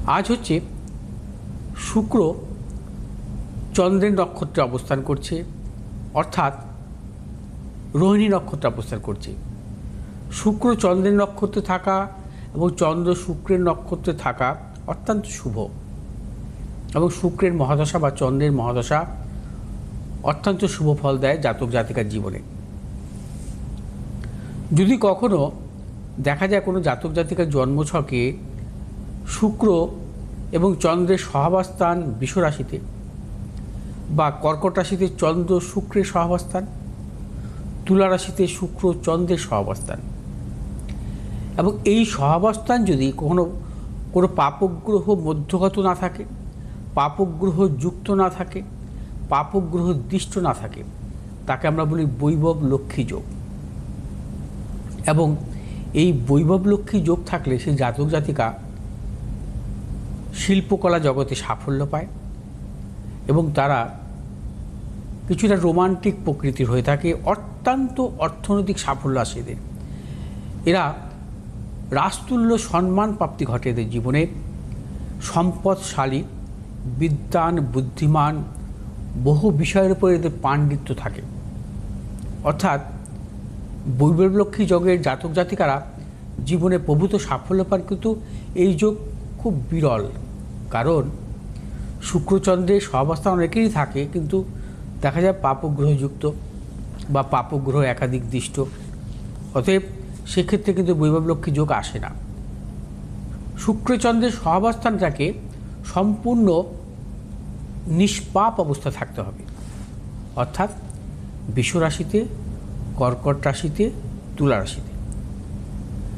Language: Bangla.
আজ হচ্ছে শুক্র চন্দ্রের নক্ষত্রে অবস্থান করছে, অর্থাৎ রোহিণী নক্ষত্রে অবস্থান করছে। শুক্র চন্দ্রের নক্ষত্রে থাকা এবং চন্দ্র শুক্রের নক্ষত্রে থাকা অত্যন্ত শুভ, এবং শুক্রের মহাদশা বা চন্দ্রের মহাদশা অত্যন্ত শুভ ফল দেয় জাতক জাতিকার জীবনে। যদি কখনো দেখা যায় কোনো জাতক জাতিকার জন্মছকে শুক্র এবং চন্দ্রের সহাবস্থান বৃষ রাশিতে বা কর্কট রাশিতে চন্দ্র শুক্রের সহাবস্থান, তুলা রাশিতে শুক্র চন্দ্রের সহাবস্থান, এবং এই সহাবস্থান যদি কোনো পাপগ্রহ মধ্যগত না থাকে, পাপগ্রহ যুক্ত না থাকে, পাপগ্রহ দৃষ্ট না থাকে, তাকে আমরা বলি বৈভব লক্ষ্মী যোগ। এবং এই বৈভব লক্ষ্মী যোগ থাকলে সেই জাতক জাতিকা শিল্পকলা জগতে সাফল্য পায় এবং তারা কিছুটা রোমান্টিক প্রকৃতির হয়ে থাকে, অত্যন্ত অর্থনৈতিক সাফল্য আসে এদের। এরা রাজতুল্য সম্মান প্রাপ্তি ঘটে এদের জীবনে, সম্পদশালী, বিদ্বান, বুদ্ধিমান, বহু বিষয়ের উপর এদের পাণ্ডিত্য থাকে। অর্থাৎ বৈভবলক্ষ্মী যোগের জাতক জাতিকারা জীবনে প্রভূত সাফল্য পান, কিন্তু এই যোগ খুব বিরল, কারণ শুক্রচন্দ্রের সহাবস্থান অনেকেরই থাকে, কিন্তু দেখা যায় পাপগ্রহযুক্ত বা পাপগ্রহ একাধিক দৃষ্ট। অতএব সেক্ষেত্রে কিন্তু বৈভবলক্ষ্মী যোগ আসে না। শুক্রচন্দ্রের সহাবস্থানটাকে সম্পূর্ণ নিষ্পাপ অবস্থা থাকতে হবে, অর্থাৎ বৃষ রাশিতে, কর্কট রাশিতে, তুলা রাশিতে।